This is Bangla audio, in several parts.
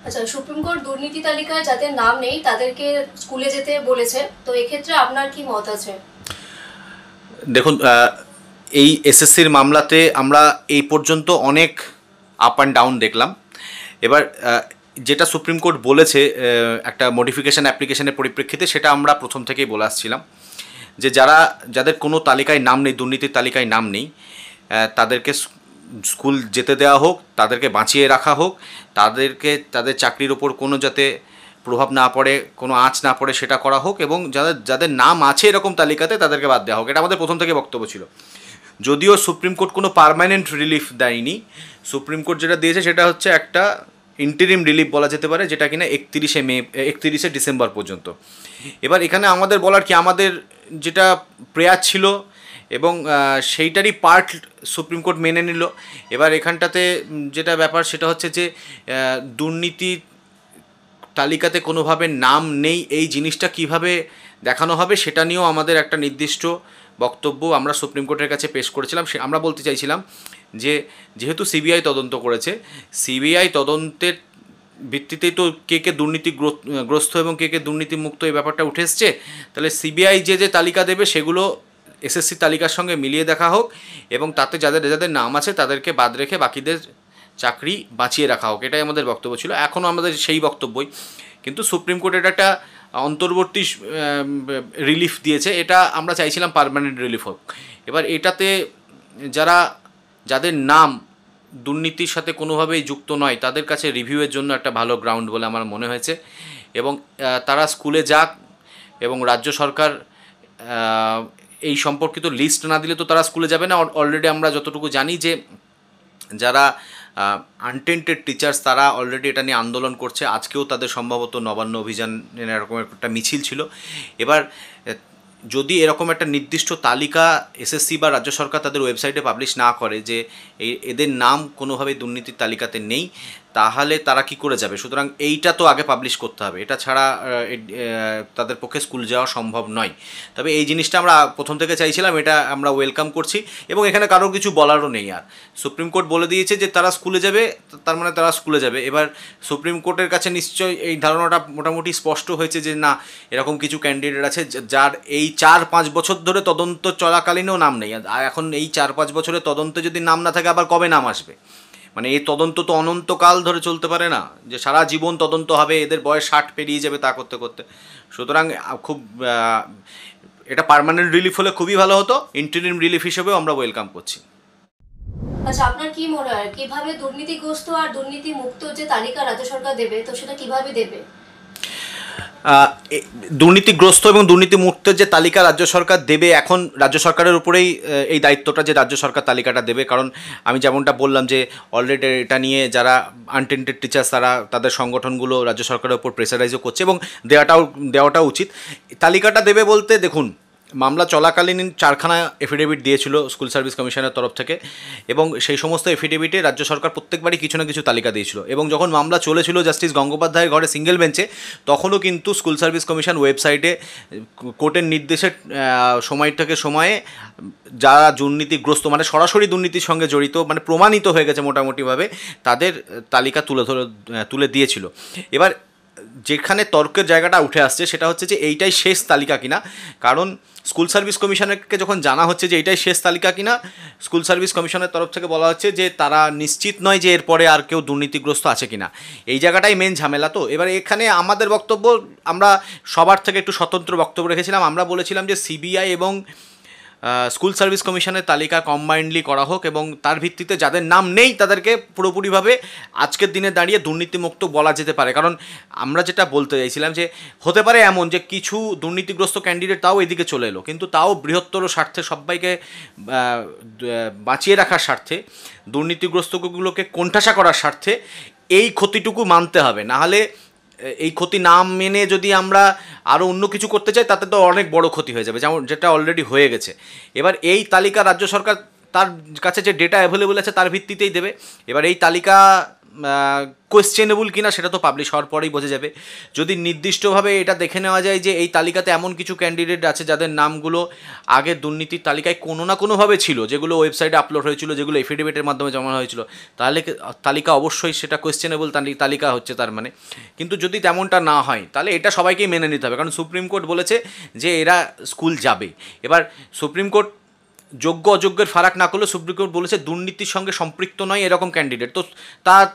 আচ্ছা, সুপ্রিম কোর্ট দুর্নীতি তালিকায় যাদের নাম নেই তাদেরকে স্কুলে যেতে বলেছে, তো এক্ষেত্রে আপনার কি মত আছে? দেখুন, এই এসএসসির মামলাতে আমরা এই পর্যন্ত অনেক আপ অ্যান্ড ডাউন দেখলাম। এবার যেটা সুপ্রিম কোর্ট বলেছে একটা মডিফিকেশান অ্যাপ্লিকেশনের পরিপ্রেক্ষিতে, সেটা আমরা প্রথম থেকেই বলে আসছিলাম যে যাদের কোনো তালিকায় নাম নেই, দুর্নীতির তালিকায় নাম নেই, তাদেরকে স্কুল যেতে দেওয়া হোক, তাদেরকে বাঁচিয়ে রাখা হোক, তাদের চাকরির ওপর কোনো যাতে প্রভাব না পড়ে, কোনো আঁচ না পড়ে সেটা করা হোক, এবং যাদের নাম আছে এরকম তালিকাতে তাদেরকে বাদ দেওয়া হোক। এটা আমাদের প্রথম থেকে বক্তব্য ছিল। যদিও সুপ্রিম কোর্ট কোনো পার্মানেন্ট রিলিফ দেয়নি, সুপ্রিম কোর্ট যেটা দিয়েছে সেটা হচ্ছে একটা ইন্টারিম রিলিফ বলা যেতে পারে, যেটা কিনা 31শে ডিসেম্বর পর্যন্ত। এবার এখানে আমাদের বলার কি, আমাদের যেটা প্রেয়ার ছিল এবং সেইটারই পার্ট সুপ্রিম কোর্ট মেনে নিল। এবার এখানটাতে যেটা ব্যাপার সেটা হচ্ছে যে দুর্নীতি তালিকাতে কোনোভাবে নাম নেই এই জিনিসটা কিভাবে দেখানো হবে সেটা নিয়েও আমাদের একটা নির্দিষ্ট বক্তব্য আমরা সুপ্রিম কোর্টের কাছে পেশ করেছিলাম। আমরা বলতে চাইছিলাম যে যেহেতু সিবিআই তদন্ত করেছে, সিবিআই তদন্তের ভিত্তিতেই তো কে দুর্নীতিগ্রস্ত এবং কে দুর্নীতিমুক্ত এই ব্যাপারটা উঠে এসছে। তাহলে সিবিআই যে তালিকা দেবে সেগুলো এসএসসি তালিকার সঙ্গে মিলিয়ে দেখা হোক, এবং তাতে যাদের যাদের নাম আছে তাদেরকে বাদ রেখে বাকিদের চাকরি বাঁচিয়ে রাখা হোক, এটাই আমাদের বক্তব্য ছিল। এখনও আমাদের সেই বক্তব্যই, কিন্তু সুপ্রিম কোর্ট এটা একটা অন্তর্বর্তী রিলিফ দিয়েছে, এটা আমরা চাইছিলাম পার্মানেন্ট রিলিফ হোক। এবার এটাতে যাদের নাম দুর্নীতির সাথে কোনোভাবেই যুক্ত নয় তাদের কাছে রিভিউয়ের জন্য একটা ভালো গ্রাউন্ড বলে আমার মনে হয়েছে, এবং তারা স্কুলে যাক, এবং রাজ্য সরকার এই সম্পর্কিত লিস্ট না দিলে তো তারা স্কুলে যাবে না। অলরেডি আমরা যতটুকু জানি যে যারা আনটেন্টেড টিচার্স তারা অলরেডি এটা নিয়ে আন্দোলন করছে। আজকেও তাদের সম্ভবত নবান্ন অভিযান এরকম একটা মিছিল ছিল। এবার যদি এরকম একটা নির্দিষ্ট তালিকা এসএসসি বা রাজ্য সরকার তাদের ওয়েবসাইটে পাবলিশ না করে যে এদের নাম কোনোভাবে দুর্নীতির তালিকাতে নেই, তাহলে তারা কি করে যাবে? সুতরাং এইটা তো আগে পাবলিশ করতে হবে, এটা ছাড়া তাদের পক্ষে স্কুল যাওয়া সম্ভব নয়। তবে এই জিনিসটা আমরা প্রথম থেকে চাইছিলাম, এটা আমরা ওয়েলকাম করছি, এবং এখানে কারোর কিছু বলারও নেই। আর সুপ্রিম কোর্ট বলে দিয়েছে যে তারা স্কুলে যাবে, তার মানে তারা স্কুলে যাবে। এবার সুপ্রিম কোর্টের কাছে নিশ্চয়ই এই ধারণাটা মোটামুটি স্পষ্ট হয়েছে যে না, এরকম কিছু ক্যান্ডিডেট আছে যার এই 4-5 বছর ধরে তদন্ত চলাকালীনও নাম নেই, আর এখন এই 4-5 বছরের তদন্তে যদি নাম না থাকে আবার কবে নাম আসবে? মানে এই তদন্ত তো অনন্তকাল ধরে চলতে পারে না, যে সারা জীবন তদন্ত হবে, এদের বয়স 60 পেরিয়ে যাবে তা করতে করতে। সুতরাং খুব এটা পার্মানেন্ট রিলিফ হলে খুবই ভালো হতো, ইন্টারিম রিলিফ হিসেবেও আমরা ওয়েলকাম করছি। আচ্ছা, আপনার কি মনে হয় কিভাবে দুর্নীতিগ্রস্ত আর দুর্নীতি মুক্ত যে তালিকা রাজ্য সরকার দেবে, তো সেটা কিভাবে দেবে? দুর্নীতিগ্রস্ত এবং দুর্নীতিমুক্তের যে তালিকা রাজ্য সরকার দেবে, এখন রাজ্য সরকারের উপরেই এই দায়িত্বটা যে রাজ্য সরকার তালিকাটা দেবে। কারণ আমি যেমনটা বললাম যে অলরেডি এটা নিয়ে যারা আনটেন্টেড টিচার্স তাদের সংগঠনগুলো রাজ্য সরকারের উপর প্রেসারাইজও করছে, এবং দেওয়াটাও উচিত। তালিকাটা দেবে বলতে দেখুন, মামলা চলাকালীন 4খানা এফিডেভিট দিয়েছিল স্কুল সার্ভিস কমিশনের তরফ থেকে, এবং সেই সমস্ত এফিডেভিটে রাজ্য সরকার প্রত্যেকবারই কিছু না কিছু তালিকা দিয়েছিল। এবং যখন মামলা চলেছিল জাস্টিস গঙ্গোপাধ্যায়ের ঘরে সিঙ্গেল বেঞ্চে, তখনও কিন্তু স্কুল সার্ভিস কমিশন ওয়েবসাইটে কোর্টের নির্দেশের সময় থেকে সময়ে যারা দুর্নীতিগ্রস্ত, মানে সরাসরি দুর্নীতির সঙ্গে জড়িত, মানে প্রমাণিত হয়ে গেছে মোটামুটিভাবে, তাদের তালিকা তুলে দিয়েছিল। এবার যেখানে তর্কের জায়গাটা উঠে আসছে সেটা হচ্ছে যে এইটাই শেষ তালিকা কিনা। কারণ স্কুল সার্ভিস কমিশনকে যখন জানা হচ্ছে যে এইটাই শেষ তালিকা কিনা, স্কুল সার্ভিস কমিশনের তরফ থেকে বলা হচ্ছে যে তারা নিশ্চিত নয় যে এরপরে আর কেউ দুর্নীতিগ্রস্ত আছে কিনা। এই জায়গাটাই মেন ঝামেলা। তো এবার এখানে আমাদের বক্তব্য, আমরা সবার থেকে একটু স্বতন্ত্র বক্তব্য রেখেছিলাম। আমরা বলেছিলাম যে সিবিআই এবং স্কুল সার্ভিস কমিশনের তালিকা কম্বাইন্ডলি করা হোক, এবং তার ভিত্তিতে যাদের নাম নেই তাদেরকে পুরোপুরিভাবে আজকের দিনে দাঁড়িয়ে দুর্নীতিমুক্ত বলা যেতে পারে। কারণ আমরা যেটা বলতে চাইছিলাম যে হতে পারে এমন যে কিছু দুর্নীতিগ্রস্ত ক্যান্ডিডেট তাও এদিকে চলে এলো, কিন্তু তাও বৃহত্তর স্বার্থে, সবাইকে বাঁচিয়ে রাখার স্বার্থে, দুর্নীতিগ্রস্তগুলোকে কোণঠাসা করার স্বার্থে এই ক্ষতিটুকু মানতে হবে। নাহলে এই ক্ষতি না মেনে যদি আমরা আরও অন্য কিছু করতে চাই তাতে তো অনেক বড় ক্ষতি হয়ে যাবে, যেমন যেটা অলরেডি হয়ে গেছে। এবার এই তালিকা রাজ্য সরকার তার কাছে যে ডেটা অ্যাভেলেবল আছে তার ভিত্তিতেই দেবে। এবার এই তালিকা কোয়েশ্চেনেবল কিনা সেটা তো পাবলিশ হওয়ার পরেই বোঝা যাবে। যদি নির্দিষ্টভাবে এটা দেখে নেওয়া যায় যে এই তালিকাতে এমন কিছু ক্যান্ডিডেট আছে যাদের নামগুলো আগে দুর্নীতির তালিকায় কোনো না কোনোভাবে ছিল, যেগুলো ওয়েবসাইটে আপলোড হয়েছিল, যেগুলো এফিডেভিটের মাধ্যমে জমা হয়েছিল, তাহলে তালিকা অবশ্যই সেটা কোয়েশ্চেনেবল তালিকা হচ্ছে তার মানে। কিন্তু যদি তেমনটা না হয় তাহলে এটা সবাইকেই মেনে নিতে হবে, কারণ সুপ্রিম কোর্ট বলেছে যে এরা স্কুল যাবে। এবার সুপ্রিম কোর্ট যোগ্য অযোগ্যের ফারাক না করলে সুপ্রিম কোর্ট বলেছে দুর্নীতির সঙ্গে সম্পৃক্ত নয় এরকম ক্যান্ডিডেট, তো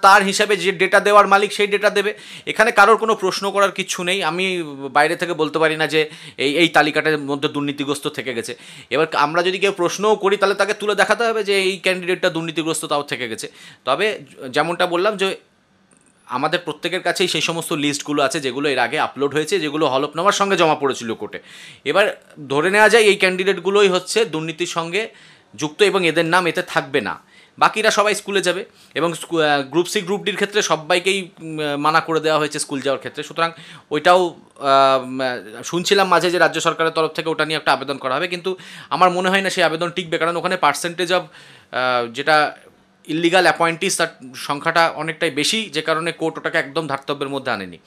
তার হিসাবে যে ডেটা দেওয়ার মালিক সেই ডেটা দেবে। এখানে কারোর কোনো প্রশ্ন করার কিচ্ছু নেই। আমি বাইরে থেকে বলতে পারি না যে এই তালিকাটার মধ্যে দুর্নীতিগ্রস্ত থেকে গেছে। এবার আমরা যদি কেউ প্রশ্নও করি তাহলে তাকে তুলে দেখাতে হবে যে এই ক্যান্ডিডেটটা দুর্নীতিগ্রস্ত তাও থেকে গেছে। তবে যেমনটা বললাম যে আমাদের প্রত্যেকের কাছেই সেই সমস্ত লিস্টগুলো আছে যেগুলো এর আগে আপলোড হয়েছে, যেগুলো হলফনামার সঙ্গে জমা পড়েছিল কোর্টে। এবার ধরে নেওয়া যায় এই ক্যান্ডিডেটগুলোই হচ্ছে দুর্নীতির সঙ্গে যুক্ত এবং এদের নাম এতে থাকবে না, বাকিরা সবাই স্কুলে যাবে। এবং গ্রুপ সি গ্রুপ ডির ক্ষেত্রে সবাইকেই মানা করে দেওয়া হয়েছে স্কুল যাওয়ার ক্ষেত্রে, সুতরাং ওইটাও শুনছিলাম মাঝে যে রাজ্য সরকারের তরফ থেকে ওটা নিয়ে একটা আবেদন করা হবে, কিন্তু আমার মনে হয় না সেই আবেদন টিকবে, কারণ ওখানে পার্সেন্টেজ অফ যেটা ইলিগাল অ্যাপয়েন্টিস তার সংখ্যাটা অনেকটাই বেশি, যে কারণে কোর্ট ওটাকে একদম ধার্তব্যের মধ্যে আনেনি।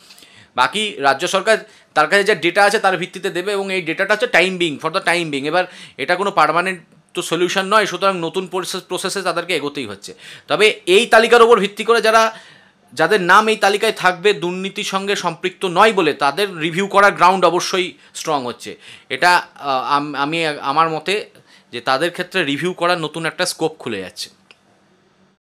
বাকি রাজ্য সরকার তার কাছে যে ডেটা আছে তার ভিত্তিতে দেবে, এবং এই ডেটাটা হচ্ছে time being for the time being. এবার এটা কোনো পার্মানেন্ট তো সলিউশন নয়, সুতরাং নতুন প্রসেসে তাদেরকে এগোতেই হচ্ছে। তবে এই তালিকার ওপর ভিত্তি করে যাদের নাম এই তালিকায় থাকবে দুর্নীতির সঙ্গে সম্পৃক্ত নয় বলে, তাদের রিভিউ করার গ্রাউন্ড অবশ্যই স্ট্রং হচ্ছে। এটা আমি আমার মতে যে তাদের ক্ষেত্রে রিভিউ করার নতুন একটা স্কোপ খুলে যাচ্ছে।